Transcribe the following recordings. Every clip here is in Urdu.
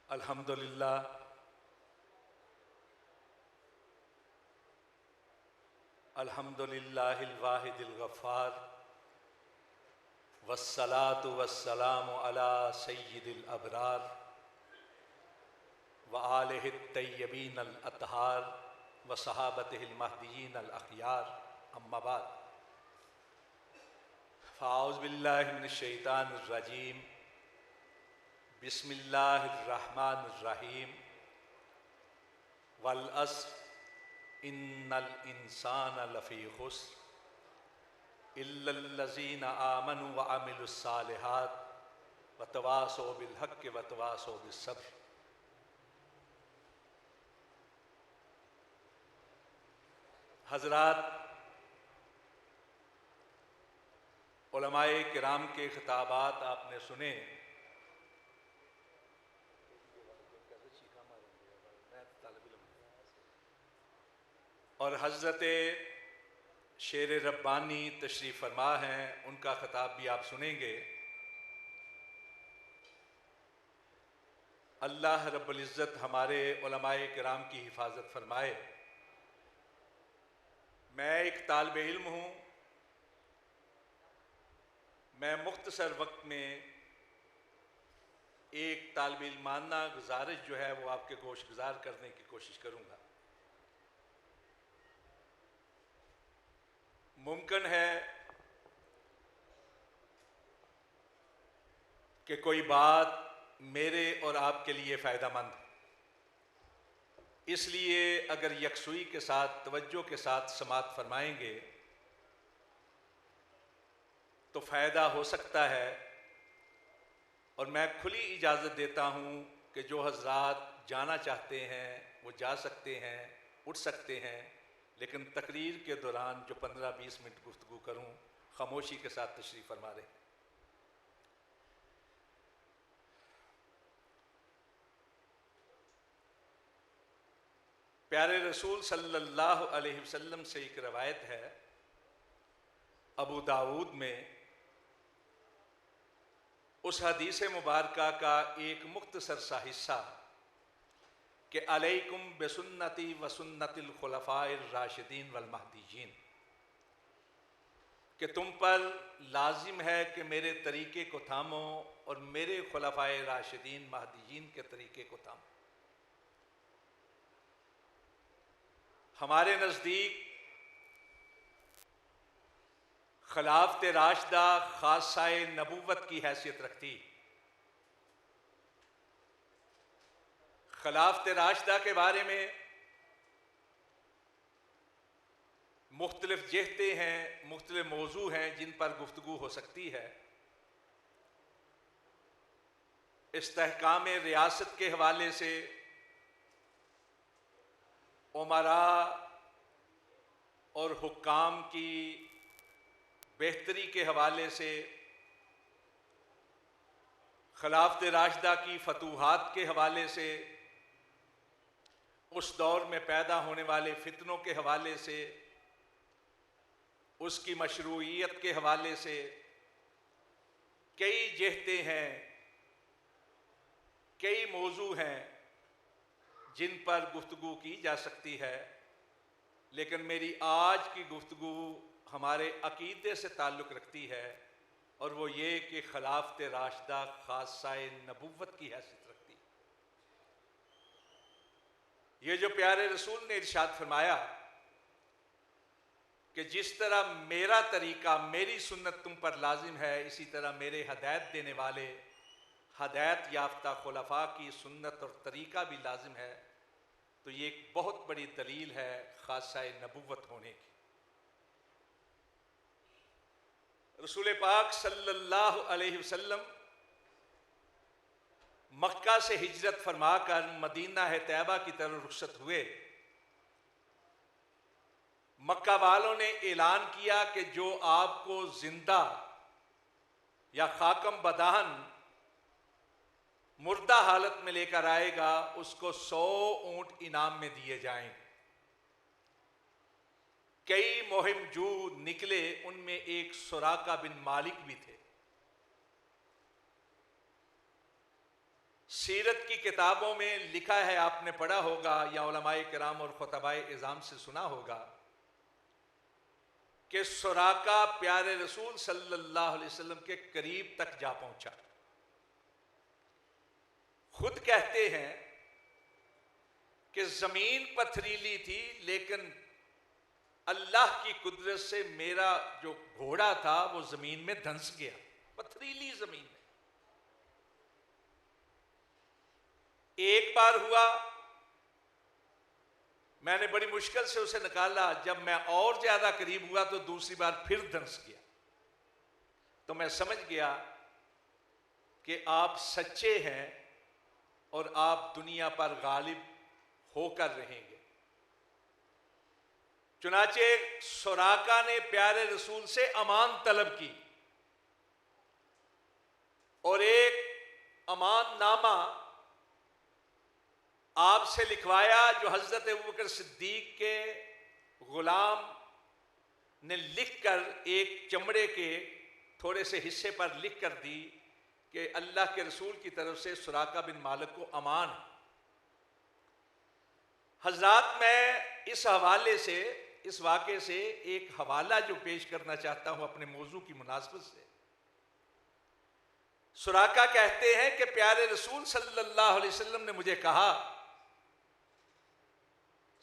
الحمدللہ الحمدللہ الواحد الغفار والصلاة والسلام علی سید الابرار وآلہ الطیبین الاطہار وصحابتہ المہدیین الاخیار اما بعد فاعوذ باللہ من الشیطان الرجیم بسم اللہ الرحمن الرحیم والعصر ان الانسان لفی خسر الا الذین آمنوا وعملوا الصالحات وتواصوا بالحق وتواصوا بالصبر۔ حضرات، علماء کرام کے خطابات آپ نے سنے، اور حضرت شیر ربانی تشریف فرما ہیں، ان کا خطاب بھی آپ سنیں گے۔ اللہ رب العزت ہمارے علماء کرام کی حفاظت فرمائے۔ میں ایک طالب علم ہوں، میں مختصر وقت میں ایک طالب علمانہ گزارش جو ہے وہ آپ کے گوش گزار کرنے کی کوشش کروں گا۔ ممکن ہے کہ کوئی بات میرے اور آپ کے لیے فائدہ مند ہو، اس لیے اگر یکسوئی کے ساتھ توجہ کے ساتھ سماعت فرمائیں گے تو فائدہ ہو سکتا ہے، اور میں کھلی اجازت دیتا ہوں کہ جو حضرات جانا چاہتے ہیں وہ جا سکتے ہیں، اٹھ سکتے ہیں، لیکن تقریر کے دوران جو 15-20 منٹ گفتگو کروں خاموشی کے ساتھ تشریف فرما رہے۔ پیارے رسول صلی اللہ علیہ وسلم سے ایک روایت ہے ابو داود میں، اس حدیث مبارکہ کا ایک مختصر سا حصہ کہ علیکم بسنتی وسنت الخلفاء الراشدین والمہدیین، کہ تم پر لازم ہے کہ میرے طریقے کو تھامو اور میرے خلفاء راشدین مہدیین کے طریقے کو تھامو۔ ہمارے نزدیک خلافت راشدہ خاصہ نبوت کی حیثیت رکھتی۔ خلافت راشدہ کے بارے میں مختلف جہتیں ہیں، مختلف موضوع ہیں جن پر گفتگو ہو سکتی ہے۔ استحکام ریاست کے حوالے سے، امراء اور حکام کی بہتری کے حوالے سے، خلافت راشدہ کی فتوحات کے حوالے سے، اس دور میں پیدا ہونے والے فتنوں کے حوالے سے، اس کی مشروعیت کے حوالے سے کئی جہتیں ہیں، کئی موضوع ہیں جن پر گفتگو کی جا سکتی ہے، لیکن میری آج کی گفتگو ہمارے عقیدے سے تعلق رکھتی ہے، اور وہ یہ کہ خلافت راشدہ خاصہ نبوت کی حیثیت رکھتی ہے۔ یہ جو پیارے رسول نے ارشاد فرمایا کہ جس طرح میرا طریقہ، میری سنت تم پر لازم ہے، اسی طرح میرے ہدایت دینے والے ہدایت یافتہ خلفاء کی سنت اور طریقہ بھی لازم ہے، تو یہ ایک بہت بڑی دلیل ہے خاصہ نبوت ہونے کی۔ رسول پاک صلی اللہ علیہ وسلم مکہ سے ہجرت فرما کر مدینہ طیبہ کی طرف رخصت ہوئے۔ مکہ والوں نے اعلان کیا کہ جو آپ کو زندہ یا خاکم بدہن مردہ حالت میں لے کر آئے گا اس کو 100 اونٹ انعام میں دیے جائیں۔ کئی مہم جو نکلے، ان میں ایک سراقہ بن مالک بھی تھے۔ سیرت کی کتابوں میں لکھا ہے، آپ نے پڑھا ہوگا یا علماء کرام اور خطبائے اعظام سے سنا ہوگا کہ سراقہ پیارے رسول صلی اللہ علیہ وسلم کے قریب تک جا پہنچا. خود کہتے ہیں کہ زمین پتھریلی تھی لیکن اللہ کی قدرت سے میرا جو گھوڑا تھا وہ زمین میں دھنس گیا، پتھریلی زمین میں. ایک بار ہوا، میں نے بڑی مشکل سے اسے نکالا، جب میں اور زیادہ قریب ہوا تو دوسری بار پھر دھنس گیا. تو میں سمجھ گیا کہ آپ سچے ہیں اور آپ دنیا پر غالب ہو کر رہیں گے. چنانچہ سراقہ نے پیارے رسول سے امان طلب کی اور ایک امان نامہ آپ سے لکھوایا جو حضرت ابوبکر صدیق کے غلام نے لکھ کر ایک چمڑے کے تھوڑے سے حصے پر لکھ کر دی کہ اللہ کے رسول کی طرف سے سراقہ بن مالک کو امان. حضرات میں اس حوالے سے، اس واقعے سے ایک حوالہ جو پیش کرنا چاہتا ہوں اپنے موضوع کی مناسبت سے. سراقہ کہتے ہیں کہ پیارے رسول صلی اللہ علیہ وسلم نے مجھے کہا،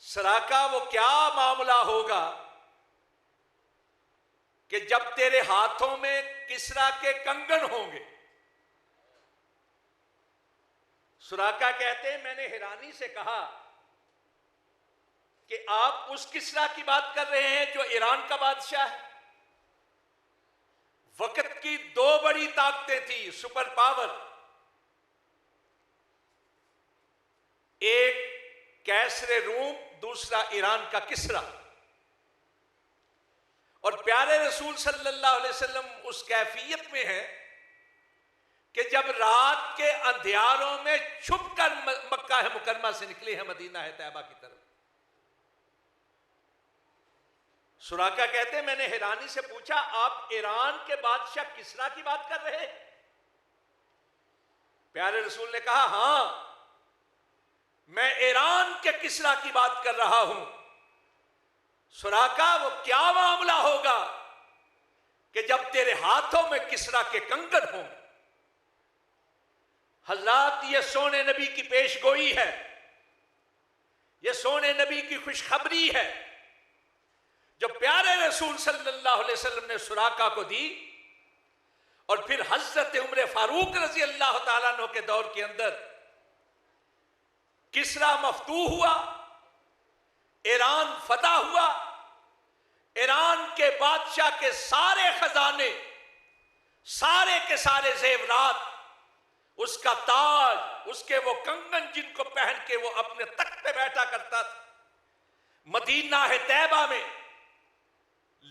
سراقہ وہ کیا معاملہ ہوگا کہ جب تیرے ہاتھوں میں کسرا کے کنگن ہوں گے. سراقہ کہتے ہیں میں نے حیرانی سے کہا کہ آپ اس کسرا کی بات کر رہے ہیں جو ایران کا بادشاہ ہے. وقت کی دو بڑی طاقتیں تھیں، سپر پاور، ایک کیسر روم، دوسرا ایران کا کسرا. اور پیارے رسول صلی اللہ علیہ وسلم اس کیفیت میں ہیں کہ جب رات کے اندھیاروں میں چھپ کر مکہ مکرمہ سے نکلے ہیں مدینہ طیبہ کی طرف. سراقہ کہتے ہیں میں نے حیرانی سے پوچھا، آپ ایران کے بادشاہ کسرا کی بات کر رہے ہیں؟ پیارے رسول نے کہا ہاں، میں ایران کے کسرا کی بات کر رہا ہوں. سراقہ وہ کیا معاملہ ہوگا کہ جب تیرے ہاتھوں میں کسرا کے کنگن ہوں. حضرات یہ سونے نبی کی پیش گوئی ہے، یہ سونے نبی کی خوشخبری ہے جو پیارے رسول صلی اللہ علیہ وسلم نے سراقہ کو دی. اور پھر حضرت عمر فاروق رضی اللہ تعالیٰ عنہ کے دور کے اندر کسرا مفتوح ہوا، ایران فتح ہوا. ایران کے بادشاہ کے سارے خزانے، سارے کے سارے زیورات، اس کا تاج، اس کے وہ کنگن جن کو پہن کے وہ اپنے تخت پہ بیٹھا کرتا تھا، مدینہ طیبہ میں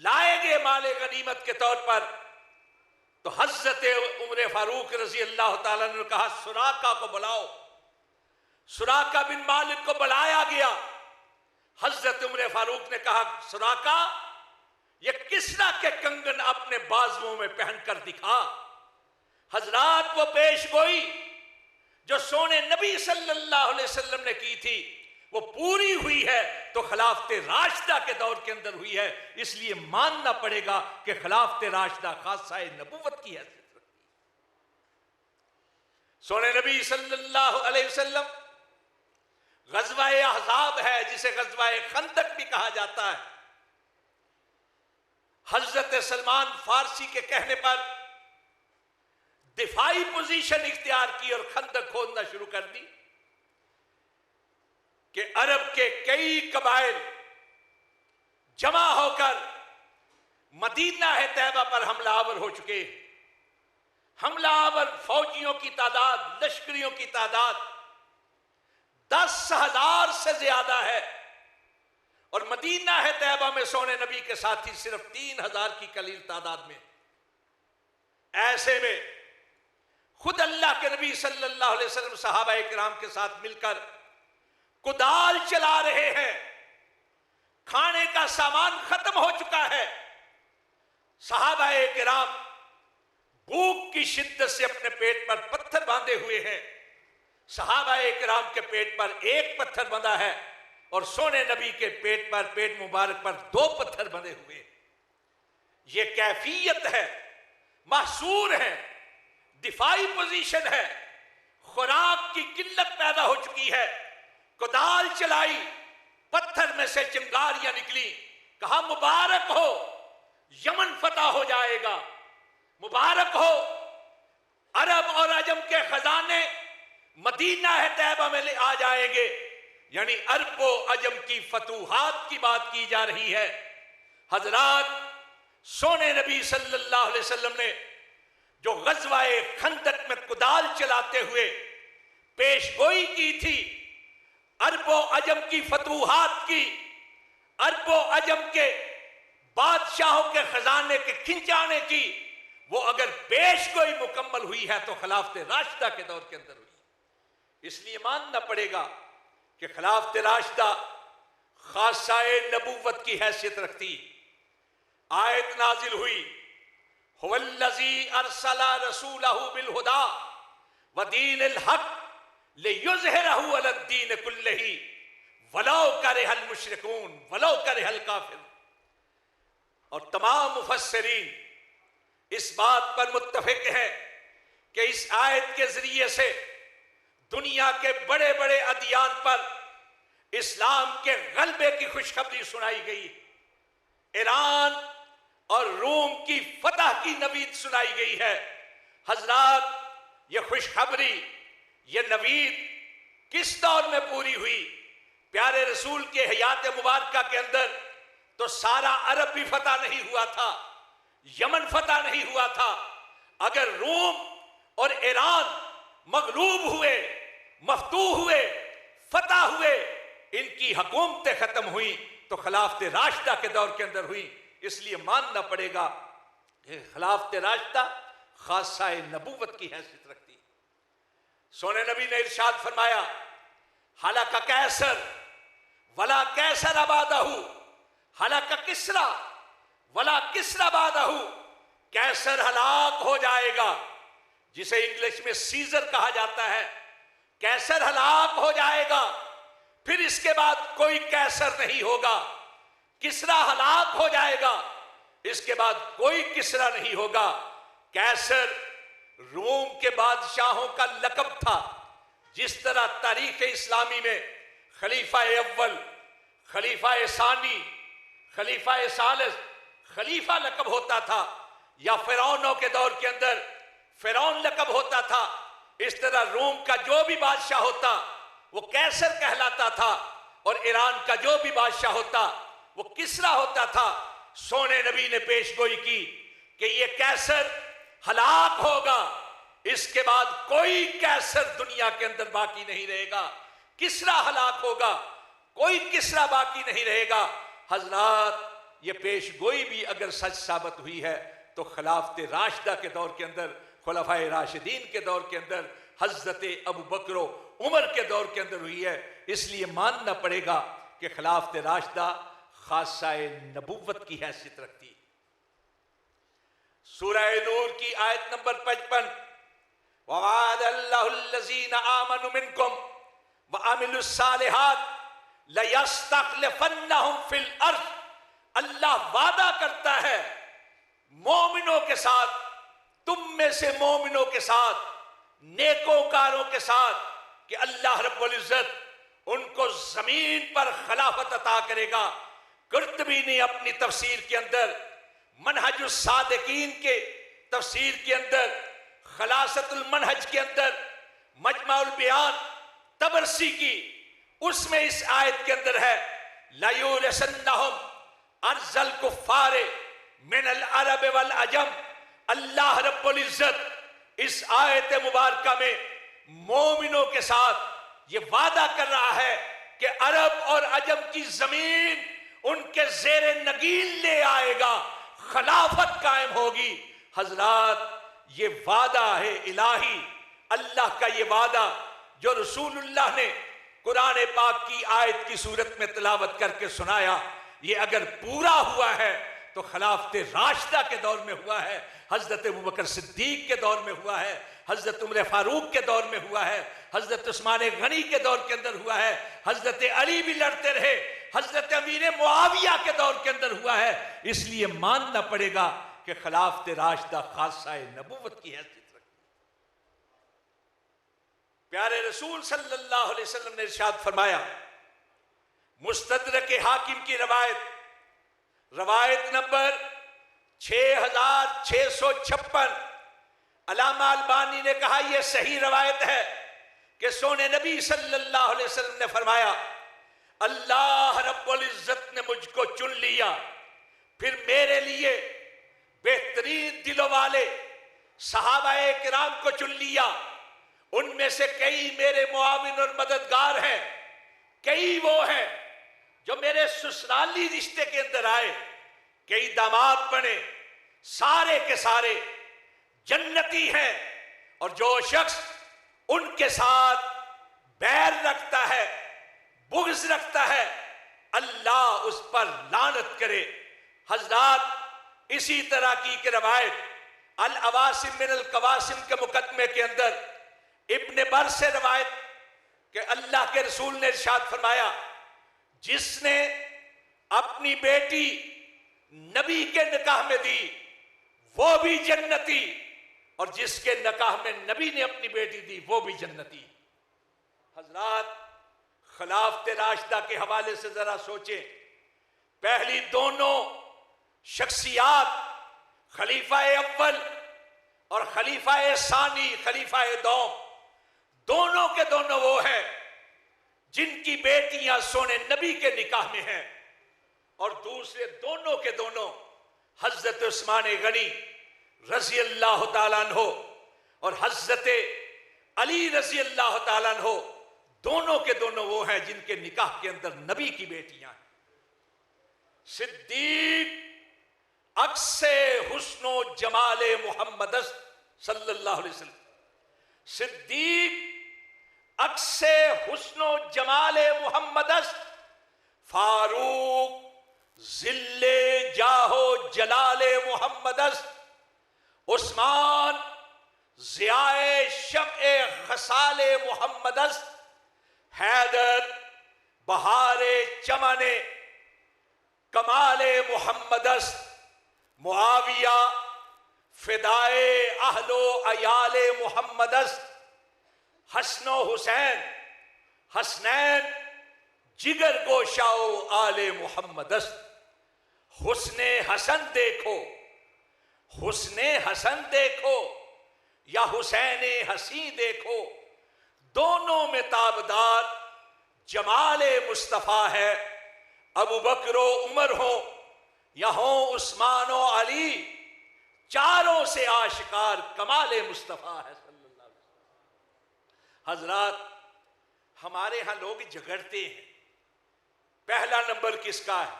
لائے گئے مال غنیمت کے طور پر. تو حضرت عمر فاروق رضی اللہ تعالیٰ نے کہا سراقہ کو بلاؤ. سراقہ بن مالک کو بلایا گیا. حضرت عمر فاروق نے کہا سراقہ یہ کسرا کے کنگن اپنے بازوؤں میں پہن کر دکھا. حضرات وہ پیش گوئی جو سونے نبی صلی اللہ علیہ وسلم نے کی تھی وہ پوری ہوئی ہے تو خلافت راشدہ کے دور کے اندر ہوئی ہے. اس لیے ماننا پڑے گا کہ خلافت راشدہ خاصہ نبوت کی حیثیت رکھتی. سونے نبی صلی اللہ علیہ وسلم غزوہ احزاب ہے جسے غزوہ خندق بھی کہا جاتا ہے. حضرت سلمان فارسی کے کہنے پر دفاعی پوزیشن اختیار کی اور خندق کھودنا شروع کر دی کہ عرب کے کئی قبائل جمع ہو کر مدینہ طیبہ پر حملہ آور ہو چکے. حملہ آور فوجیوں کی تعداد، لشکریوں کی تعداد 10,000 سے زیادہ ہے اور مدینہ طیبہ میں سونے نبی کے ساتھی صرف 3,000 کی قلیل تعداد میں. ایسے میں خود اللہ کے نبی صلی اللہ علیہ وسلم صحابہ کرام کے ساتھ مل کر کدال چلا رہے ہیں. کھانے کا سامان ختم ہو چکا ہے. صحابہ کرام بھوک کی شدت سے اپنے پیٹ پر پتھر باندھے ہوئے ہیں. صحابہ اکرام کے پیٹ پر ایک پتھر بندھا ہے اور سونے نبی کے پیٹ مبارک پر 2 پتھر بندھے ہوئے. یہ کیفیت ہے، محصور ہے، دفاعی پوزیشن ہے. خوراک کی قلت پیدا ہو چکی ہے، کدال چلائی، پتھر میں سے چنگاریاں نکلی، کہا مبارک ہو، یمن فتح ہو جائے گا، مبارک ہو، عرب اور عجم کے خزانے مدینہ ہے طیبہ میں لے آ جائیں گے. یعنی عرب و عجم کی فتوحات کی بات کی جا رہی ہے. حضرات، سونے نبی صلی اللہ علیہ وسلم نے جو غزوہ خندق میں کدال چلاتے ہوئے پیش گوئی کی تھی عرب و عجم کی فتوحات کی، عرب و عجم کے بادشاہوں کے خزانے کے کھنچانے کی، وہ اگر پیش گوئی مکمل ہوئی ہے تو خلافت راشدہ کے دور کے اندر ہوئی. اس لیے ماننا پڑے گا کہ خلافت راشدہ خاصہ نبوت کی حیثیت رکھتی. آیت نازل ہوئی، هو الذی ارسل رسولہ بالہدی ودین الحق لیظہرہ علی الدین کلہ ولو کرہ المشرکون ولو کرہ الکافر. اور تمام مفسرین اس بات پر متفق ہیں کہ اس آیت کے ذریعے سے دنیا کے بڑے بڑے ادیان پر اسلام کے غلبے کی خوشخبری سنائی گئی. ایران اور روم کی فتح کی نوید سنائی گئی ہے. حضرات، یہ خوشخبری، یہ نوید کس دور میں پوری ہوئی؟ پیارے رسول کے حیات مبارکہ کے اندر تو سارا عرب بھی فتح نہیں ہوا تھا، یمن فتح نہیں ہوا تھا. اگر روم اور ایران مغلوب ہوئے، مفتوح ہوئے، فتح ہوئے، ان کی حکومتیں ختم ہوئیں تو خلافت راشدہ کے دور کے اندر ہوئی. اس لیے ماننا پڑے گا کہ خلافت راشدہ خاصہ نبوت کی حیثیت رکھتی. سونے نبی نے ارشاد فرمایا، ہلاک کیسر ولا کیسر بعدہ، ہلاک کسریٰ ولا کسریٰ بعدہ. کیسر ہلاک ہو جائے گا، جسے انگلش میں سیزر کہا جاتا ہے. کیسر ہلاک ہو جائے گا، پھر اس کے بعد کوئی کیسر نہیں ہوگا. کسریٰ ہلاک ہو جائے گا، اس کے بعد کوئی کسریٰ نہیں ہوگا. کیسر روم کے بادشاہوں کا لقب تھا. جس طرح تاریخ اسلامی میں خلیفہ اول، خلیفہ ثانی، خلیفہ ثالث، خلیفہ لقب ہوتا تھا، یا فرعونوں کے دور کے اندر فرعون لقب ہوتا تھا، اس طرح روم کا جو بھی بادشاہ ہوتا وہ کیسر کہلاتا تھا، اور ایران کا جو بھی بادشاہ ہوتا وہ کسریٰ ہوتا تھا. سونے نبی نے پیش گوئی کی کہ یہ کیسر ہلاک ہوگا، اس کے بعد کوئی کیسر دنیا کے اندر باقی نہیں رہے گا. کسریٰ ہلاک ہوگا، کوئی کسریٰ باقی نہیں رہے گا. حضرات، یہ پیش گوئی بھی اگر سچ ثابت ہوئی ہے تو خلافت راشدہ کے دور کے اندر، خلفائے راشدین کے دور کے اندر، حضرت ابو بکر و عمر کے دور کے اندر ہوئی ہے. اس لیے ماننا پڑے گا کہ خلافت راشدہ خاصہ نبوت کی حیثیت رکھتی. سورہ نور کی آیت نمبر 55، وَوَعَدَ اللَّهُ الَّذِينَ آمَنُوا مِنْكُمْ وَعَمِلُوا الصَّالِحَاتِ لَيَسْتَخْلِفَنَّهُمْ فِي الْأَرْضِ. اللہ وعدہ کرتا ہے مومنوں کے ساتھ، تم میں سے مومنوں کے ساتھ، نیکوکاروں کے ساتھ، کہ اللہ رب العزت ان کو زمین پر خلافت عطا کرے گا. قرطبی نے اپنی تفسیر کے اندر، منہج الصادقین کے تفسیر کے اندر، خلاصۃ المنہج کے اندر، مجمع البیان طبرسی کی، اس میں اس آیت کے اندر ہے لَيُورِثَنَّهُمْ أَرْضَ الْكُفَّارِ مِنَ الْعَرَبِ وَالْعَجَمِ. اللہ رب العزت اس آیت مبارکہ میں مومنوں کے ساتھ یہ وعدہ کر رہا ہے کہ عرب اور عجم کی زمین ان کے زیر نگین لے آئے گا، خلافت قائم ہوگی. حضرات، یہ وعدہ ہے الہی، اللہ کا یہ وعدہ جو رسول اللہ نے قرآن پاک کی آیت کی صورت میں تلاوت کر کے سنایا، یہ اگر پورا ہوا ہے تو خلافت راشدہ کے دور میں ہوا ہے، حضرت ابوبکر صدیق کے دور میں ہوا ہے، حضرت عمر فاروق کے دور میں ہوا ہے، حضرت عثمان غنی کے دور کے اندر ہوا ہے، حضرت علی بھی لڑتے رہے، حضرت امیر معاویہ کے دور کے اندر ہوا ہے. اس لیے ماننا پڑے گا کہ خلافت راشدہ خاصہ نبوت کی حیثیت رکھتی. پیارے رسول صلی اللہ علیہ وسلم نے ارشاد فرمایا، مستدرک حاکم کی روایت نمبر 6656، علامہ البانی نے کہا یہ صحیح روایت ہے کہ سونے نبی صلی اللہ علیہ وسلم نے فرمایا، اللہ رب العزت نے مجھ کو چن لیا، پھر میرے لیے بہترین دلوں والے صحابہ کرام کو چن لیا. ان میں سے کئی میرے معاون اور مددگار ہیں، کئی وہ ہیں جو میرے سسرالی رشتے کے اندر آئے، کئی داماد بنے، سارے کے سارے جنتی ہیں. اور جو شخص ان کے ساتھ بیر رکھتا ہے، بغض رکھتا ہے، اللہ اس پر لعنت کرے. حضرات اسی طرح کی روایت العواصم من القواسم کے مقدمے کے اندر ابن بر سے روایت کہ اللہ کے رسول نے ارشاد فرمایا، جس نے اپنی بیٹی نبی کے نکاح میں دی وہ بھی جنتی، اور جس کے نکاح میں نبی نے اپنی بیٹی دی وہ بھی جنتی. حضرات خلافت راشدہ کے حوالے سے ذرا سوچیں. پہلی دونوں شخصیات خلیفہ اول اور خلیفہ ثانی، خلیفہ دوم، دونوں کے دونوں وہ ہیں جن کی بیٹیاں سونے نبی کے نکاح میں ہیں، اور دوسرے دونوں کے دونوں حضرت عثمان غنی رضی اللہ تعالیٰ عنہ اور حضرت علی رضی اللہ تعالیٰ عنہ، دونوں کے دونوں وہ ہیں جن کے نکاح کے اندر نبی کی بیٹیاں ہیں. صدیق عکس حسن و جمال محمد صلی اللہ علیہ وسلم، صدیق عکس حسن و جمال محمد، فاروق ذل جاہ و جلال محمد، عثمان ضیاء شمع خصال محمد، حیدر بہار چمن کمال محمد، معاویہ فدائے اہل و عیال محمد، حسن و حسین حسنین جگر گوشہ و آل محمد. حسن حسن دیکھو، حسن حسن دیکھو یا حسین حسین دیکھو، دونوں میں تابدار جمال مصطفیٰ ہے. ابو بکر و عمر ہو یا ہوں عثمان و علی، چاروں سے آشکار کمال مصطفیٰ ہے صلی اللہ علیہ وسلم. حضرات ہمارے ہاں لوگ جھگڑتے ہیں، پہلا نمبر کس کا ہے؟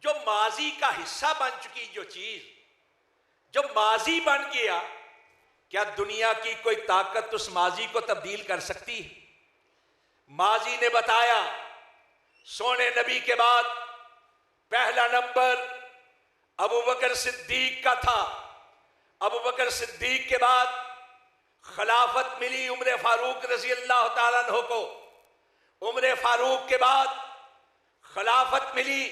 جو ماضی کا حصہ بن چکی جو چیز، جو ماضی بن گیا، کیا دنیا کی کوئی طاقت اس ماضی کو تبدیل کر سکتی ہے؟ ماضی نے بتایا سونے نبی کے بعد پہلا نمبر ابو بکر صدیق کا تھا. ابو بکر صدیق کے بعد خلافت ملی عمر فاروق رضی اللہ تعالیٰ عنہ کو. عمر فاروق کے بعد خلافت ملی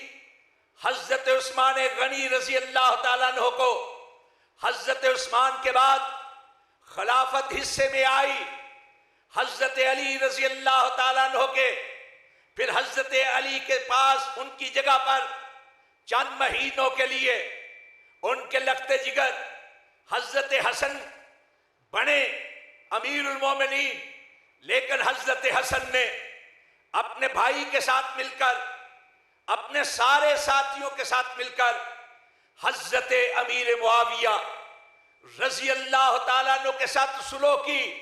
حضرت عثمان غنی رضی اللہ تعالیٰ عنہ کو. حضرت عثمان کے بعد خلافت حصے میں آئی حضرت علی رضی اللہ تعالیٰ عنہ کے. پھر حضرت علی کے پاس ان کی جگہ پر چند مہینوں کے لیے ان کے لخت جگر حضرت حسن بنے امیر المومنین. لیکن حضرت حسن نے اپنے بھائی کے ساتھ مل کر، اپنے سارے ساتھیوں کے ساتھ مل کر حضرت امیر معاویہ رضی اللہ تعالیٰ عنہ کے ساتھ سلوک کی.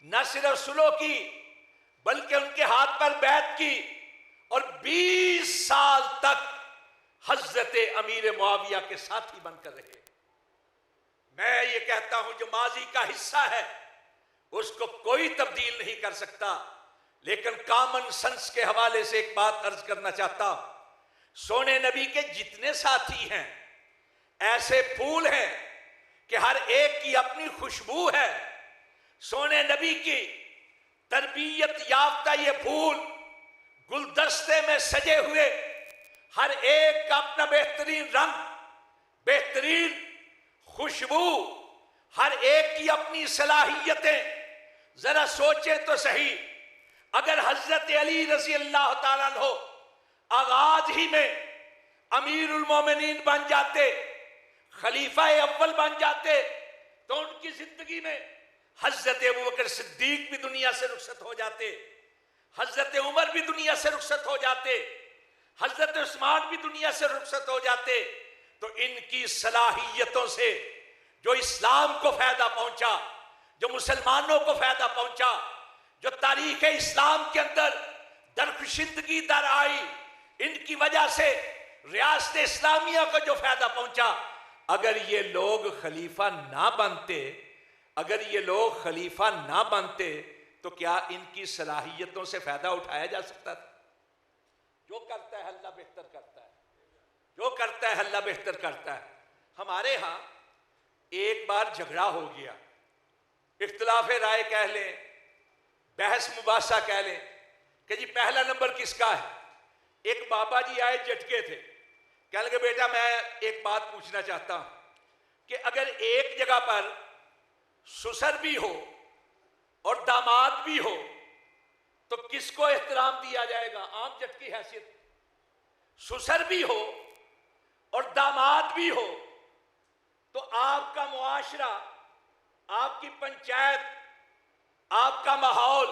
نہ صرف سلوک کی بلکہ ان کے ہاتھ پر بیعت کی، اور 20 سال تک حضرت امیر معاویہ کے ساتھی بن کر رہے. میں یہ کہتا ہوں جو ماضی کا حصہ ہے اس کو کوئی تبدیل نہیں کر سکتا. لیکن کامن سنس کے حوالے سے ایک بات عرض کرنا چاہتا ہوں. سونے نبی کے جتنے ساتھی ہیں ایسے پھول ہیں کہ ہر ایک کی اپنی خوشبو ہے. سونے نبی کی تربیت یافتہ یہ پھول گلدستے میں سجے ہوئے، ہر ایک کا اپنا بہترین رنگ، بہترین خوشبو، ہر ایک کی اپنی صلاحیتیں. ذرا سوچیں تو صحیح، اگر حضرت علی رضی اللہ تعالیٰ عنہ آغاز ہی میں امیر المومنین بن جاتے، خلیفہ اول بن جاتے، تو ان کی زندگی میں حضرت ابوبکر صدیق بھی دنیا سے رخصت ہو جاتے، حضرت عمر بھی دنیا سے رخصت ہو جاتے، حضرت عثمان بھی دنیا سے رخصت ہو جاتے. تو ان کی صلاحیتوں سے جو اسلام کو فائدہ پہنچا، جو مسلمانوں کو فائدہ پہنچا، جو تاریخ اسلام کے اندر درخشندگی در آئی، ان کی وجہ سے ریاست اسلامیہ کو جو فائدہ پہنچا، اگر یہ لوگ خلیفہ نہ بنتے، اگر یہ لوگ خلیفہ نہ بنتے تو کیا ان کی صلاحیتوں سے فائدہ اٹھایا جا سکتا تھا؟ جو کرتا ہے اللہ بہتر کرتا ہے، جو کرتا ہے اللہ بہتر کرتا ہے. ہمارے ہاں ایک بار جھگڑا ہو گیا، اختلاف رائے کہہ لیں، بحث مباحثہ کہہ لیں کہ جی پہلا نمبر کس کا ہے. ایک بابا جی آئے جھٹکے تھے، کہنے لگے بیٹا میں ایک بات پوچھنا چاہتا ہوں کہ اگر ایک جگہ پر سسر بھی ہو اور داماد بھی ہو تو کس کو احترام دیا جائے گا؟ عام جج کی حیثیت، سسر بھی ہو اور داماد بھی ہو تو آپ کا معاشرہ، آپ کی پنچایت، آپ کا ماحول،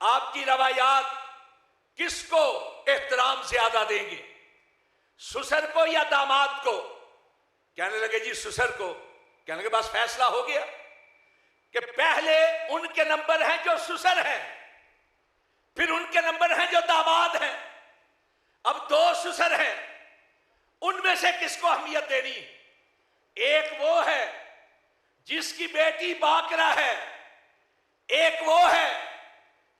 آپ کی روایات کس کو احترام زیادہ دیں گے، سسر کو یا داماد کو؟ کہنے لگے جی سسر کو. کہنے لگے بس فیصلہ ہو گیا کہ پہلے ان کے نمبر ہیں جو سسر ہیں، پھر ان کے نمبر ہیں جو داماد ہیں. اب دو سسر ہیں، ان میں سے کس کو اہمیت دینی؟ ایک وہ ہے جس کی بیٹی باکرہ ہے، ایک وہ ہے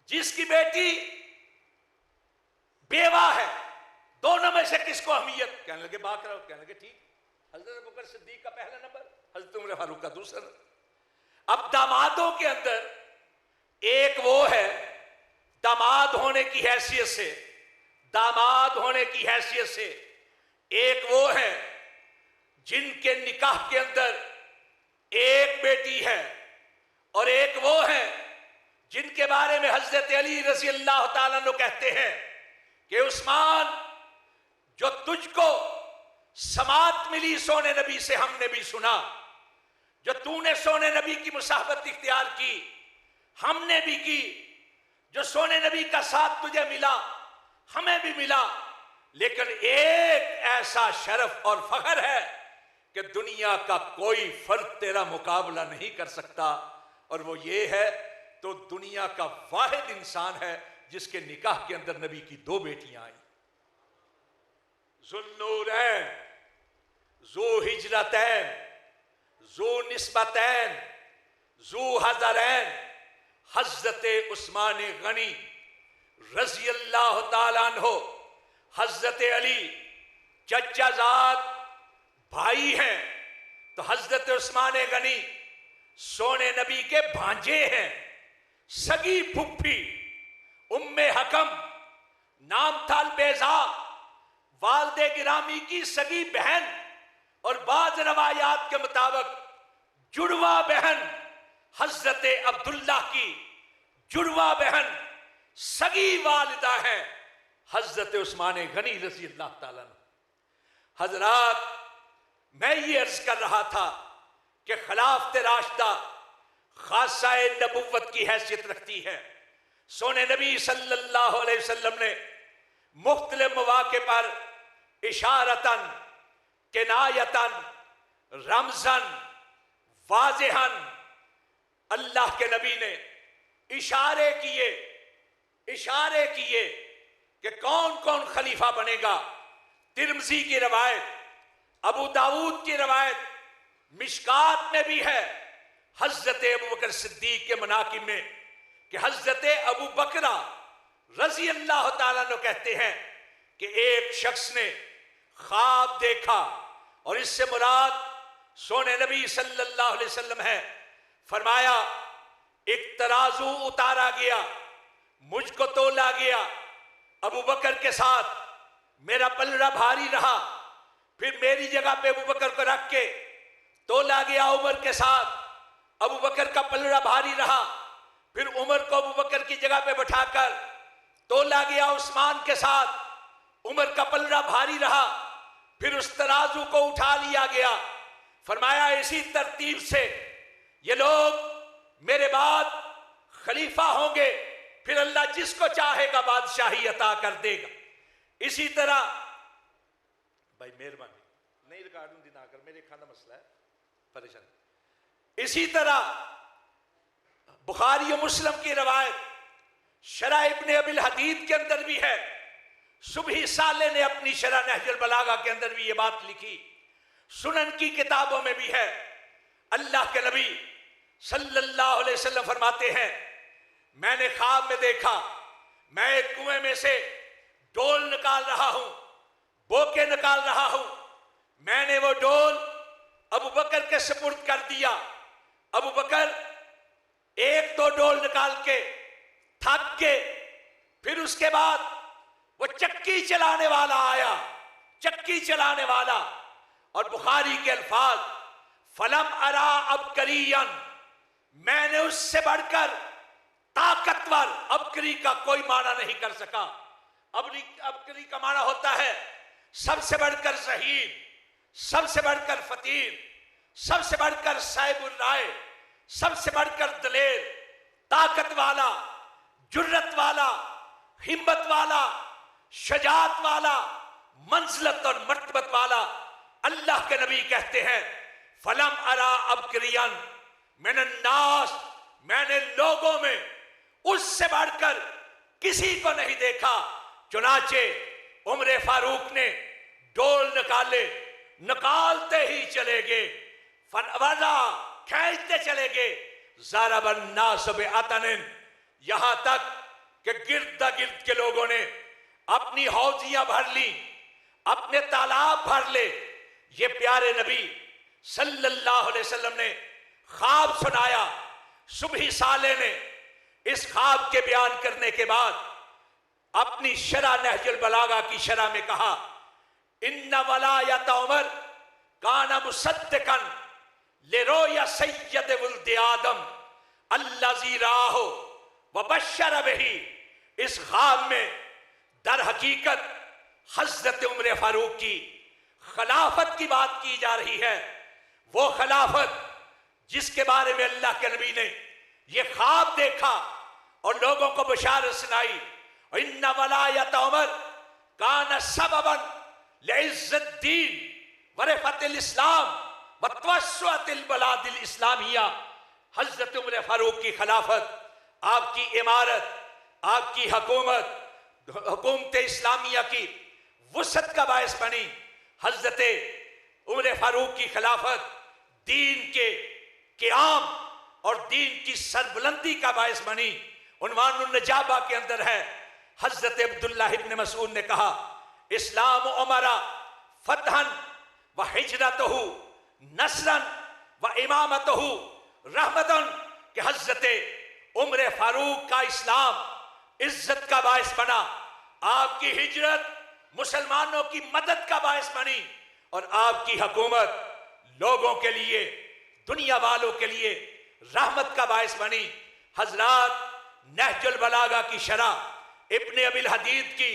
جس کی بیٹی بیوہ ہے. دونوں میں سے کس کو اہمیت؟ کہنے لگے باکرہ. کہنے لگے ٹھیک، حضرت ابوبکر صدیق کا پہلا نمبر، حضرت عمر فاروق کا دوسرا نمبر. اب دامادوں کے اندر ایک وہ ہے داماد ہونے کی حیثیت سے، داماد ہونے کی حیثیت سے ایک وہ ہے جن کے نکاح کے اندر ایک بیٹی ہے، اور ایک وہ ہے جن کے بارے میں حضرت علی رضی اللہ تعالیٰ عنہ کہتے ہیں کہ عثمان، جو تجھ کو سماعت ملی سونے نبی سے ہم نے بھی سنا، جو تو نے سونے نبی کی مصاحبت اختیار کی ہم نے بھی کی، جو سونے نبی کا ساتھ تجھے ملا ہمیں بھی ملا، لیکن ایک ایسا شرف اور فخر ہے کہ دنیا کا کوئی فرد تیرا مقابلہ نہیں کر سکتا، اور وہ یہ ہے تو دنیا کا واحد انسان ہے جس کے نکاح کے اندر نبی کی دو بیٹیاں آئیں. ذوالنورین، ذو ہجرتین، ذو نسبتین، ذو حضرین، حضرت عثمان غنی رضی اللہ تعالیٰ عنہ. حضرت علی چچا زاد بھائی ہیں تو حضرت عثمان غنی سونے نبی کے بھانجے ہیں. سگی پھپھی ام حکم، نام تھا البیضا، والد گرامی کی سگی بہن، اور بعض روایات کے مطابق جڑواں بہن حضرت عبداللہ کی جڑواں بہن سگی والدہ ہے حضرت عثمان غنی رضی اللہ تعالیٰ عنہ. حضرات، میں یہ عرض کر رہا تھا کہ خلافت راشدہ خاصہ نبوت کی حیثیت رکھتی ہے. سونے نبی صلی اللہ علیہ وسلم نے مختلف مواقع پر اشارتاً، کنایتاً، رمزاً، واضحاً اللہ کے نبی نے اشارے کیے کہ کون کون خلیفہ بنے گا. ترمذی کی روایت، ابو داؤد کی روایت، مشکات میں بھی ہے حضرت ابوبکر صدیق کے مناقب میں کہ حضرت ابو بکرہ رضی اللہ تعالیٰ عنہ کہتے ہیں کہ ایک شخص نے خواب دیکھا، اور اس سے مراد سونے نبی صلی اللہ علیہ وسلم ہے. فرمایا ایک ترازو اتارا گیا، مجھ کو تولا گیا، ابو بکر کے ساتھ میرا پلڑا بھاری رہا، پھر میری جگہ پہ ابو بکر کو رکھ کے تولا گیا عمر کے ساتھ، ابو بکر کا پلڑا بھاری رہا، پھر عمر کو ابو بکر کی جگہ پہ بٹھا کر تولا گیا عثمان کے ساتھ، عمر کا پلڑا بھاری رہا، پھر اس ترازو کو اٹھا لیا گیا۔ فرمایا اسی ترتیب سے یہ لوگ میرے بعد خلیفہ ہوں گے، پھر اللہ جس کو چاہے گا بادشاہی عطا کر دے گا۔ اسی طرح بھائی مہربانی نہیں ریکارڈنگ دی نہ کر، میرے کھانا مسئلہ ہے پریشان۔ اسی طرح بخاری و مسلم کی روایت شرح ابن ابی الحدید کے اندر بھی ہے، صبحی صالح نے اپنی شرح نہج البلاغہ کے اندر بھی یہ بات لکھی، سنن کی کتابوں میں بھی ہے۔ اللہ کے نبی صلی اللہ علیہ وسلم فرماتے ہیں میں نے خواب میں دیکھا میں ایک کنویں میں سے ڈول نکال رہا ہوں، بوکے نکال رہا ہوں، میں نے وہ ڈول ابو بکر کے سپرد کر دیا۔ ابو بکر ایک دو ڈول نکال کے تھک گئے، پھر اس کے بعد وہ چکی چلانے والا آیا، چکی چلانے والا، اور بخاری کے الفاظ فلم ارا عبقریا، میں نے اس سے بڑھ کر طاقتور، عبقری کا کوئی معنی نہیں کر سکا۔ عبقری کا معنی ہوتا ہے سب سے بڑھ کر ذہین، سب سے بڑھ کر فتیر، سب سے بڑھ کر صاحب الرائے، سب سے بڑھ کر دلیر، طاقت والا، جرت والا، ہمت والا، شجاعت والا، منزلت اور مرتبت والا۔ اللہ کے نبی کہتے ہیں فلم ارا عبقریا من الناس، میں نے لوگوں میں اس سے بڑھ کر کسی کو نہیں دیکھا۔ چنانچہ عمر فاروق نے ڈول نکالے، نکالتے ہی چلے گئے، فنولا کھینچتے چلے گئے، ضرب الناس بعطن، یہاں تک کہ گرد گرد کے لوگوں نے اپنی حوضیاں بھر لی، اپنے تالاب بھر لے۔ یہ پیارے نبی صلی اللہ علیہ وسلم نے خواب سنایا، صبحی صالح نے اس خواب کے بیان کرنے کے بعد اپنی شرح نہج البلاغہ کی شرح میں کہا ان ولایت عمر کان مصدقا لرؤیا سید ولد آدم الذی راہ وبشر بہ۔ اس خواب میں در حقیقت حضرت عمر فاروق کی خلافت کی بات کی جا رہی ہے، وہ خلافت جس کے بارے میں اللہ کے نبی نے یہ خواب دیکھا اور لوگوں کو بشارت سنائی۔ ان ولایت عمر کان سببا لعز الدین ورفعت الاسلام وتوسعت البلاد الاسلامیہ۔ حضرت عمر فاروق کی خلافت، آپ کی عمارت، آپ کی حکومت اسلامیہ کی وسعت کا باعث بنی۔ حضرت عمر فاروق کی خلافت دین کے قیام اور دین کی سربلندی کا باعث بنی۔ عنوان النجابہ کے اندر ہے، حضرت عبداللہ ابن مسعود نے کہا اسلام عمر فتحا و ہجرتہ نصرا و امامتہ رحمتا، کہ حضرت عمر فاروق کا اسلام عزت کا باعث بنا، آپ کی ہجرت مسلمانوں کی مدد کا باعث بنی، اور آپ کی حکومت لوگوں کے لیے، دنیا والوں کے لیے رحمت کا باعث بنی۔ حضرات نہج البلاغہ کی شرح ابن ابی الحدید کی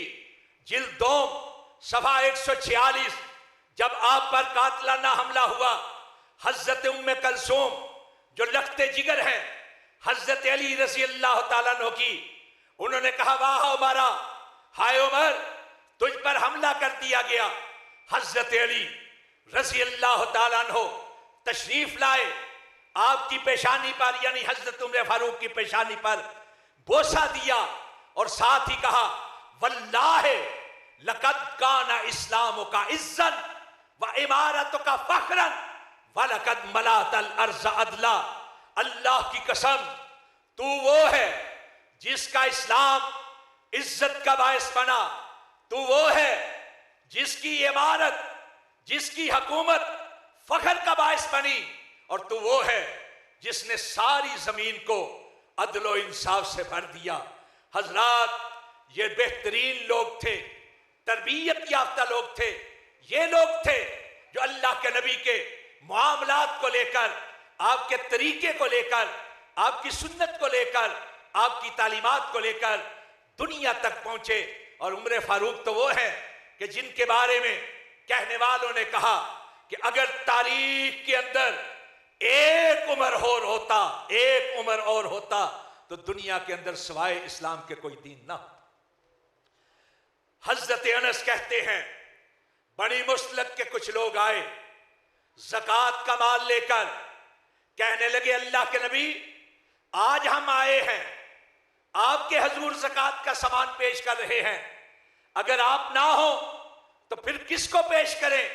جلد 2 صفحہ 146، جب آپ پر قاتلانہ حملہ ہوا، حضرت ام کلثوم جو لخت جگر ہیں حضرت علی رضی اللہ تعالیٰ عنہ کی، انہوں نے کہا واہ عمرہ، ہائے عمر تجھ پر حملہ کر دیا گیا۔ حضرت علی رضی اللہ تعالیٰ عنہ تشریف لائے، آپ کی پیشانی پر یعنی حضرت عمر فاروق کی پیشانی پر بوسہ دیا، اور ساتھ ہی کہا واللہ لقد کان اسلام کا عزا و عمارت کا فخرا ولقد ملات الارض عدلا۔ اللہ کی قسم تو وہ ہے جس کا اسلام عزت کا باعث بنا، تو وہ ہے جس کی عمارت، جس کی حکومت فخر کا باعث بنی، اور تو وہ ہے جس نے ساری زمین کو عدل و انصاف سے بھر دیا۔ حضرات یہ بہترین لوگ تھے، تربیت یافتہ لوگ تھے، یہ لوگ تھے جو اللہ کے نبی کے معاملات کو لے کر، آپ کے طریقے کو لے کر، آپ کی سنت کو لے کر، آپ کی تعلیمات کو لے کر دنیا تک پہنچے۔ اور عمر فاروق تو وہ ہیں کہ جن کے بارے میں کہنے والوں نے کہا کہ اگر تاریخ کے اندر ایک عمر اور ہوتا تو دنیا کے اندر سوائے اسلام کے کوئی دین نہ ہوتا۔ حضرت انس کہتے ہیں بنی مسلک کے کچھ لوگ آئے زکوٰۃ کا مال لے کر، کہنے لگے اللہ کے نبی آج ہم آئے ہیں آپ کے حضور زکوٰۃ کا سامان پیش کر رہے ہیں، اگر آپ نہ ہو تو پھر کس کو پیش کریں؟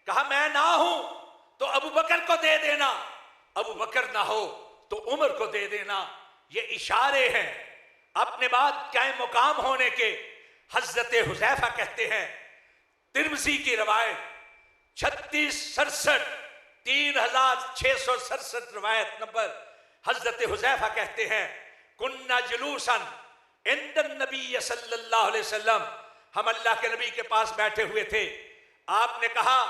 کہا میں نہ ہوں تو ابو بکر کو دے دینا، ابو بکر نہ ہو تو عمر کو دے دینا۔ یہ اشارے ہیں اپنے بعد قائم مقام ہونے کے۔ حضرت حذیفہ کہتے ہیں، ترمذی کی روایت 3667 روایت نمبر، حضرت حذیفہ کہتے ہیں کننا جلوسا عند النبی صلی اللہ علیہ وسلم، ہم اللہ کے نبی کے پاس بیٹھے ہوئے تھے، آپ نے کہا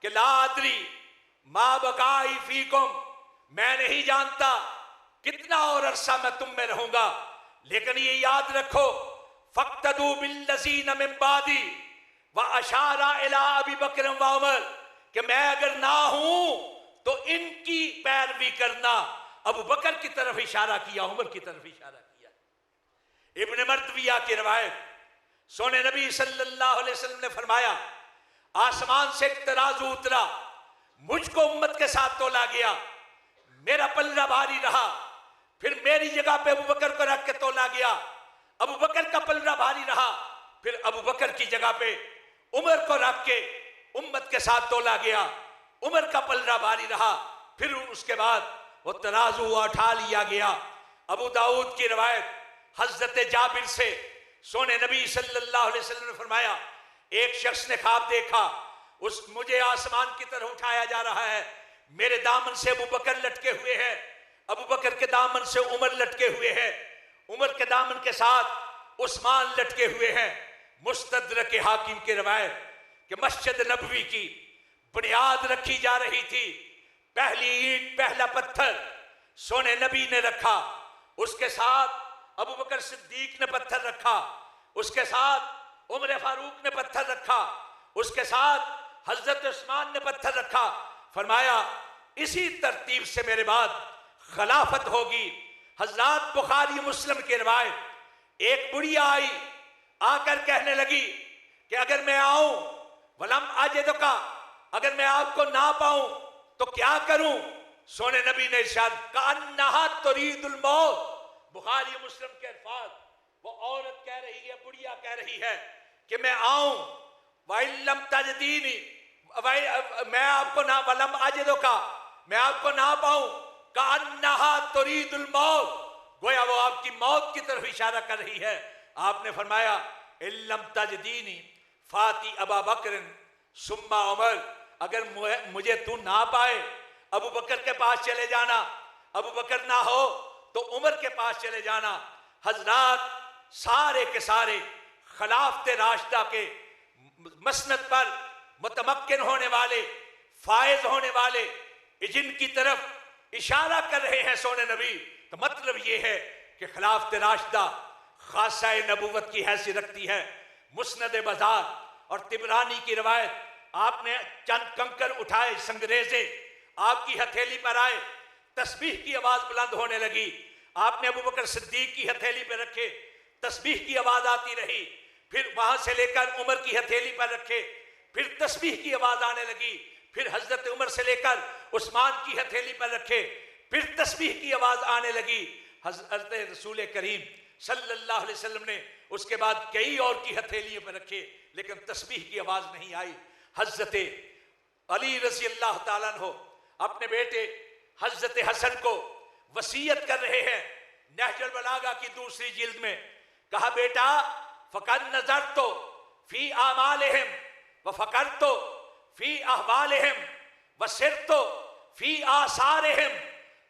کہ لا ادری ما بقائی فیکم، میں نہیں جانتا کتنا اور عرصہ میں تم میں رہوں گا، لیکن یہ یاد رکھو فاقتدوا بالذین من بعدی واشار الی ابی بکر و عمر، کہ میں اگر نہ ہوں تو ان کی پیروی کرنا۔ ابو بکر کی طرف اشارہ کیا، عمر کی طرف اشارہ کیا۔ ابن مردویہ کی روایت، سونے نبی صلی اللہ علیہ وسلم نے فرمایا آسمان سے ایک ترازو اترا، مجھ کو امت کے ساتھ تولا گیا، میرا پلڑا بھاری رہا، پھر میری جگہ پہ ابو بکر کو رکھ کے تولا گیا، ابو بکر کا پلڑا بھاری رہا، پھر ابو بکر کی جگہ پہ عمر کو رکھ کے امت کے ساتھ تولا گیا، عمر کا پلڑا بھاری رہا، پھر اس کے بعد وہ ترازو اٹھا لیا گیا۔ ابو داؤد کی روایت حضرت جابر سے، سونے نبی صلی اللہ علیہ وسلم نے فرمایا ایک شخص نے خواب دیکھا، مجھے آسمان کی طرف اٹھایا جا رہا ہے، میرے دامن سے ابو بکر لٹکے ہوئے ہیں، ابو بکر کے دامن سے عمر لٹکے ہوئے ہیں، عمر کے دامن کے ساتھ عثمان لٹکے ہوئے ہیں۔ مستدرک حاکم کی روایت کہ مسجد نبوی کی بنیاد رکھی جا رہی تھی، پہلی اینٹ پہلا پتھر سونے نبی نے رکھا، اس کے ساتھ ابو بکر صدیق نے پتھر رکھا، اس کے ساتھ عمر فاروق نے پتھر رکھا، اس کے ساتھ حضرت عثمان نے پتھر رکھا۔ فرمایا اسی ترتیب سے میرے بعد خلافت ہوگی۔ حضرات بخاری مسلم کی روایت، ایک بڑھیا آئی، آ کر کہنے لگی کہ اگر میں آؤں ولم اجدک، اگر میں آپ کو نہ پاؤں تو کیا کروں؟ سونے نبی نے ارشاد کأنہا ترید الموت، بخاری مسلم کے الفاظ، وہ عورت کہہ رہی ہے، بڑھیا کہہ رہی ہے کہ میں آؤں وَإِن لَمْ تَجْدِينِ، میں آپ کو نہ وَلَمْ أَجِدْكَ، میں آپ کو نہ پاؤں، کأنہا ترید الموت، گویا وہ آپ کی موت کی طرف اشارہ کر رہی ہے۔ آپ نے فرمایا إِن لَمْ تَجْدِينِ فَاتِ أَبَا بَكْرٍ ثُمَّ عُمَرٍ، اگر مجھے تو نہ پائے ابو بکر کے پاس چلے جانا، ابو بکر نہ ہو تو عمر کے پاس چلے جانا۔ حضرات سارے کے سارے خلافت راشدہ کے مسند پر متمکن ہونے والے، فائز ہونے والے، جن کی طرف اشارہ کر رہے ہیں سونے نبی، تو مطلب یہ ہے کہ خلافت راشدہ خاصہ نبوت کی حیثیت رکھتی ہے۔ مسند بزار اور طبرانی کی روایت، آپ نے چند کنکر اٹھائے، سنگریزے آپ کی ہتھیلی پر آئے، تسبیح کی آواز بلند ہونے لگی، آپ نے ابو بکر صدیق کی ہتھیلی پر رکھے، تسبیح کی آواز آتی رہی، پھر وہاں سے لے کر عمر کی ہتھیلی پر رکھے، پھر تسبیح کی آواز آنے لگی، پھر حضرت عمر سے لے کر عثمان کی ہتھیلی پر رکھے، پھر تسبیح کی آواز آنے لگی۔ حضرت رسول کریم صلی اللہ علیہ وسلم نے اس کے بعد کئی اور کی ہتھیلیوں پر رکھے، لیکن تسبیح کی آواز نہیں آئی۔ حضرت علی رضی اللہ تعالیٰ عنہ اپنے بیٹے حضرت حسن کو وصیت کر رہے ہیں، نہج البلاغہ کی دوسری جلد میں، کہا بیٹا فقد نظرت فی اعمالہم وفکرت فی احوالہم وسرت فی آثارہم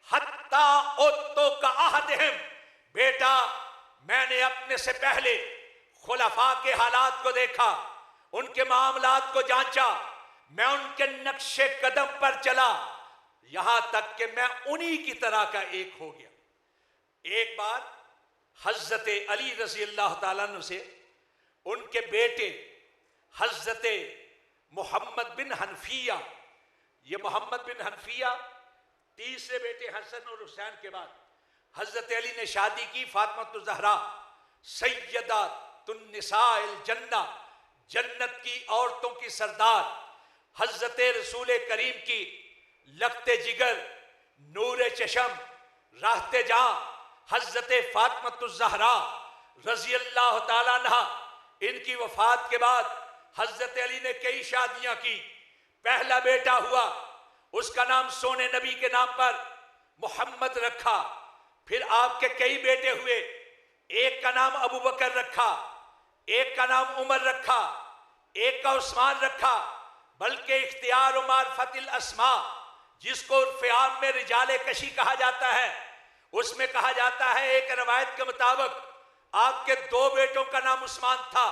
حتی اوتو کا عہدہم، بیٹا میں نے اپنے سے پہلے خلفاء کے حالات کو دیکھا، ان کے معاملات کو جانچا، میں ان کے نقش قدم پر چلا، یہاں تک کہ میں انہی کی طرح کا ایک ہو گیا۔ ایک بار حضرت علی رضی اللہ تعالیٰ عنہ سے ان کے بیٹے حضرت محمد بن حنفیہ، یہ محمد بن حنفیہ تیسرے بیٹے حسن اور حسین کے بعد حضرت علی نے شادی کی فاطمہ الزہرا سیدات النساء الجنہ، جنت کی عورتوں کی سردار، حضرت رسول کریم کی لخت جگر، نور چشم، راحت جاں حضرت فاطمہ الزہرا رضی اللہ تعالیٰ عنہ۔ ان کی وفات کے بعد حضرت علی نے کئی شادیاں کی۔ پہلا بیٹا ہوا، اس کا نام سونے نبی کے نام پر محمد رکھا۔ پھر آپ کے کئی بیٹے ہوئے، ایک کا نام ابو بکر رکھا، ایک کا نام عمر رکھا، ایک کا عثمان رکھا، بلکہ اختیار و معرفت الاسماء جس کو عرف عام میں رجال کشی کہا جاتا ہے، اس میں کہا جاتا ہے ایک روایت کے مطابق آپ کے 2 بیٹوں کا نام عثمان تھا،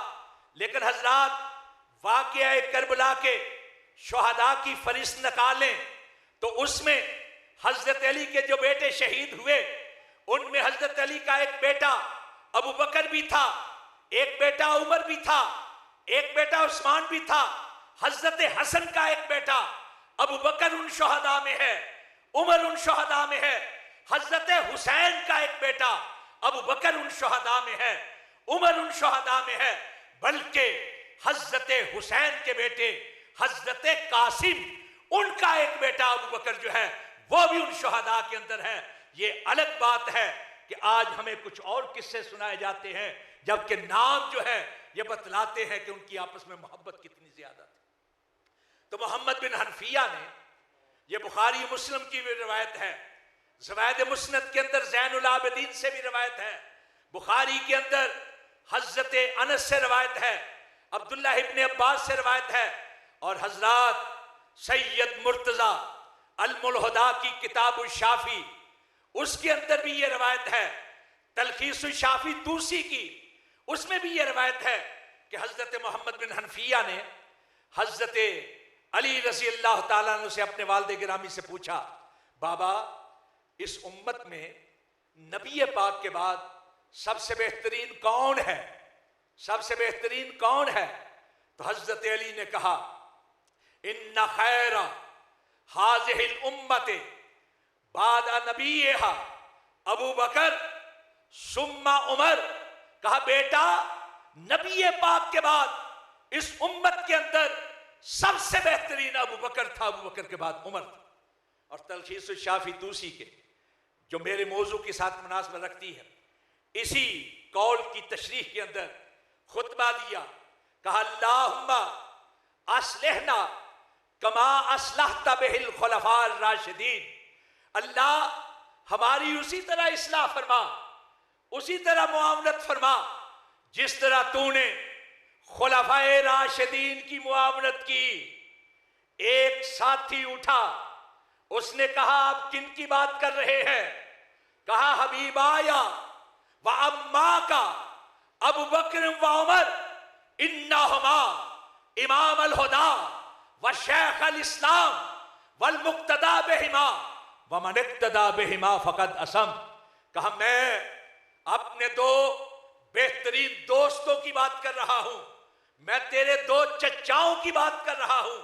لیکن حضرات واقعہ کربلا کے شہداء کی فہرست نکالیں تو اس میں حضرت علی کے جو بیٹے شہید ہوئے ان میں حضرت علی کا ایک بیٹا ابو بکر بھی تھا، ایک بیٹا عمر بھی تھا، ایک بیٹا عثمان بھی تھا، حضرت حسن کا ایک بیٹا ابو بکر ان شہداء میں ہے، عمر ان شہداء میں ہے، حضرت حسین کا ایک بیٹا ابو بکر ان شہداء میں ہے، عمر ان شہداء میں ہے، بلکہ حضرت حسین کے بیٹے حضرت قاسم ان کا ایک بیٹا ابو بکر جو ہے وہ بھی ان شہداء کے اندر ہے۔ یہ الگ بات ہے کہ آج ہمیں کچھ اور قصے سنائے جاتے ہیں، جبکہ نام جو ہے یہ بتلاتے ہیں کہ ان کی آپس میں محبت کتنی زیادہ تھی۔ تو محمد بن حنفیہ نے، یہ بخاری مسلم کی بھی روایت ہے، زوائد مسند کے اندر زین العابدین سے بھی روایت ہے، بخاری کے اندر حضرت انس سے روایت ہے، عبداللہ ابن عباس سے روایت ہے، اور حضرات سید مرتضی الملحدہ کی کتاب الشافی اس کے اندر بھی یہ روایت ہے، تلخیص الشافی توسی کی اس میں بھی یہ روایت ہے کہ حضرت محمد بن حنفیہ نے حضرت علی رضی اللہ تعالیٰ عنہ سے اپنے والد گرامی سے پوچھا، بابا اس امت میں نبی پاک کے بعد سب سے بہترین کون ہے، سب سے بہترین کون ہے؟ تو حضرت علی نے کہا، ان خیر ہذہ الامت بعد نبیہا ابو بکر ثم عمر۔ کہا بیٹا نبی پاک کے بعد اس امت کے اندر سب سے بہترین ابو بکر تھا، ابو بکر کے بعد عمر تھا۔ اور تلخیص الشافی توسی کے جو میرے موضوع کے ساتھ مناسبت رکھتی ہے، اسی قول کی تشریح کے اندر خطبہ دیا، کہا اللہم اصلحنا کما اصلحت بہ الخلفاء الراشدین، اللہ ہماری اسی طرح اصلاح فرما، اسی طرح معاونت فرما جس طرح تو نے خلفاء راشدین کی معاونت کی۔ ایک ساتھی اٹھا، اس نے کہا آپ کن کی بات کر رہے ہیں؟ کہا حبیب آیا و اما کا ابو بکر و عمر انہما امام الہدا و شیخ الاسلام والمقتدى بہما ومن اقتدى بہما فقد اسم۔ کہا میں اپنے 2 بہترین دوستوں کی بات کر رہا ہوں، میں تیرے 2 چچاؤں کی بات کر رہا ہوں،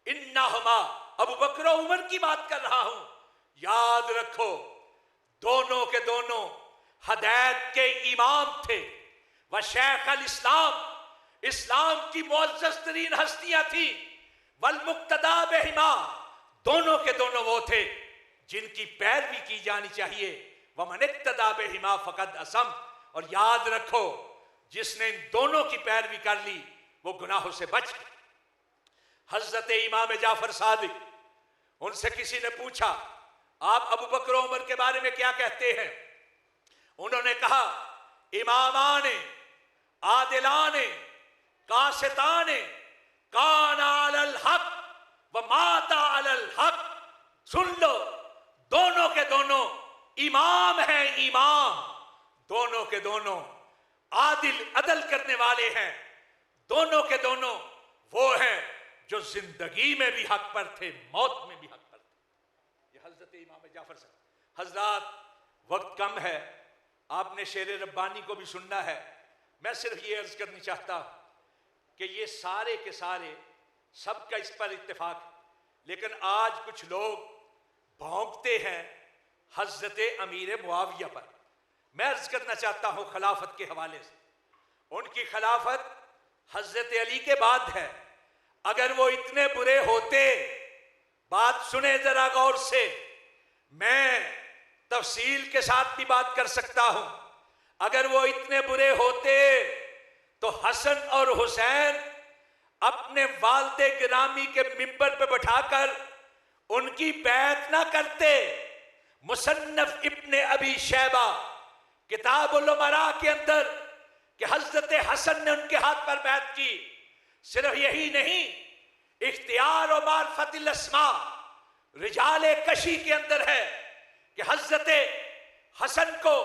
انہما ابو بکر و عمر کی بات کر رہا ہوں۔ یاد رکھو دونوں کے دونوں ہدایت کے امام تھے، و شیخ الاسلام، اسلام کی معزز ترین ہستیاں تھیں، والمقتدى بہما، دونوں کے دونوں وہ تھے جن کی پیروی کی جانی چاہیے، ومن اقتدى بہما فقد اسم۔ اور یاد رکھو جس نے ان دونوں کی پیروی کر لی وہ گناہوں سے بچ گئے۔ حضرت امام جعفر صادق، ان سے کسی نے پوچھا آپ ابو بکر و عمر کے بارے میں کیا کہتے ہیں؟ انہوں نے کہا امامان عادلان قاسطان کانا علی الحق و ماتا علی الحق۔ سن لو دونوں کے دونوں امام ہیں، امام، دونوں کے دونوں عدل کرنے والے ہیں، دونوں کے دونوں وہ ہیں جو زندگی میں بھی حق پر تھے، موت میں بھی حق پر تھے۔ یہ حضرت امام جعفر صاحب۔ حضرات وقت کم ہے، آپ نے شعر ربانی کو بھی سننا ہے، میں صرف یہ عرض کرنا چاہتا ہوں کہ یہ سارے کے سارے سب کا اس پر اتفاق ہے، لیکن آج کچھ لوگ بھونکتے ہیں حضرت امیر معاویہ پر۔ میں عرض کرنا چاہتا ہوں خلافت کے حوالے سے، ان کی خلافت حضرت علی کے بعد ہے۔ اگر وہ اتنے برے ہوتے، بات سنیں ذرا غور سے، میں تفصیل کے ساتھ بھی بات کر سکتا ہوں، اگر وہ اتنے برے ہوتے تو حسن اور حسین اپنے والد گرامی کے منبر پہ بٹھا کر ان کی بیعت نہ کرتے۔ مصنف ابن ابی شیبہ کتاب الامراء کے اندر کہ حضرت حسن نے ان کے ہاتھ پر بیعت کی۔ صرف یہی نہیں، اختیار و معرفت الاسماء رجال کشی کے اندر ہے کہ حضرت حسن کو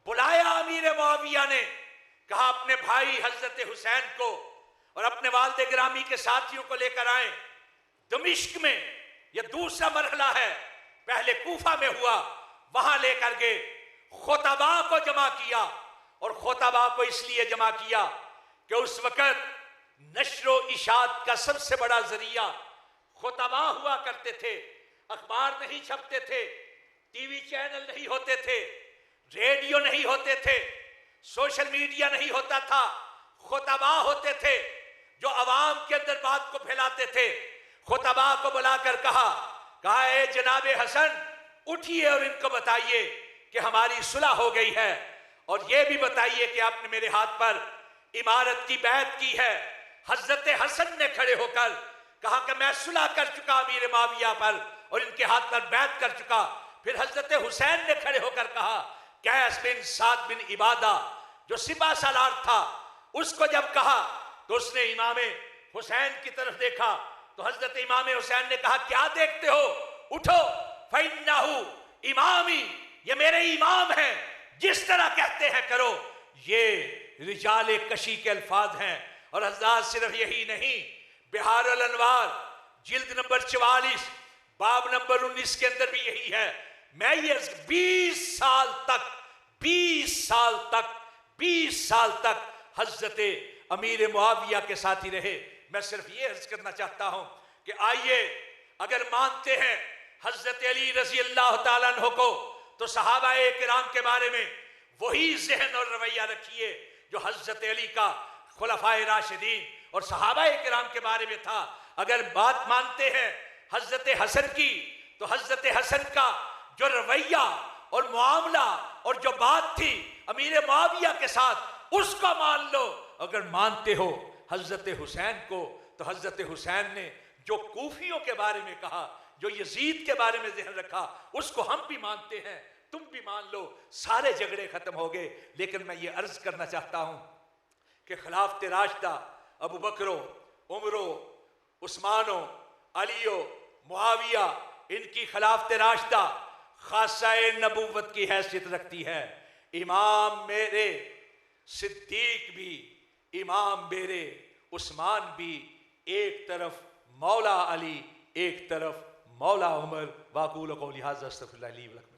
بلایا امیر معاویہ نے، کہا اپنے بھائی حضرت حسین کو اور اپنے والد گرامی کے ساتھیوں کو لے کر آئیں۔ دمشق میں یہ دوسرا مرحلہ ہے، پہلے کوفہ میں ہوا، وہاں لے کر گئے، خطباء کو جمع کیا، اور خطباء کو اس لیے جمع کیا کہ اس وقت نشر و اشاعت کا سب سے بڑا ذریعہ خطباء ہوا کرتے تھے۔ اخبار نہیں چھپتے تھے، ٹی وی چینل نہیں ہوتے تھے، ریڈیو نہیں ہوتے تھے، سوشل میڈیا نہیں ہوتا تھا، خطباء ہوتے تھے جو عوام کے اندر بات کو پھیلاتے تھے۔ خطباء کو بلا کر کہا اے جناب حسن اٹھیے اور ان کو بتائیے کہ ہماری صلح ہو گئی ہے، اور یہ بھی بتائیے کہ آپ نے میرے ہاتھ پر امارت کی بیعت کی ہے۔ حضرت حسن نے کھڑے ہو کر کہا کہ میں صلح کر چکا امیر معاویہ پر اور ان کے ہاتھ پر بیعت کر چکا۔ پھر حضرت حسین نے کھڑے ہو کر کہا قیس بن سعد بن عبادہ جو سپہ سالار تھا، اس کو جب کہا تو اس نے امام حسین کی طرف دیکھا، تو حضرت امام حسین نے کہا کیا دیکھتے ہو، اٹھو، فَإِنَّهُ امامی، یہ میرے امام ہیں، جس طرح کہتے ہیں کرو۔ یہ رجال کشی کے الفاظ ہیں۔ اور حضرات صرف یہی نہیں، بہار الانوار جلد نمبر 44 باب نمبر 19 کے اندر بھی یہی ہے۔ میں یہ 20 سال تک حضرت امیر معاویہ کے ساتھ ہی رہے۔ میں صرف یہ عرض کرنا چاہتا ہوں کہ آئیے اگر مانتے ہیں حضرت علی رضی اللہ تعالیٰ عنہ کو، تو صحابہ کرام کے بارے میں وہی ذہن اور رویہ رکھیے جو حضرت علی کا، خلفائے راشدین اور صحابہ کرام کے بارے میں تھا۔ اگر بات مانتے ہیں حضرت حسن کی، تو حضرت حسن کا جو رویہ اور معاملہ اور جو بات تھی امیر معاویہ کے ساتھ، اس کو مان لو۔ اگر مانتے ہو حضرت حسین کو، تو حضرت حسین نے جو کوفیوں کے بارے میں کہا، جو یزید کے بارے میں ذہن رکھا، اس کو ہم بھی مانتے ہیں، تم بھی مان لو، سارے جھگڑے ختم ہو گئے۔ لیکن میں یہ عرض کرنا چاہتا ہوں کہ خلافت راشدہ ابو بکرو، عمرو، عثمانو، علیو، معاویہ، ان کی خلافت راشدہ خاصہ نبوت کی حیثیت رکھتی ہے۔ امام میرے صدیق بھی، امام میرے عثمان بھی، ایک طرف مولا علی، ایک طرف مولا عمر۔ واقول قولی ھذا استغفر اللہ لی ولکم۔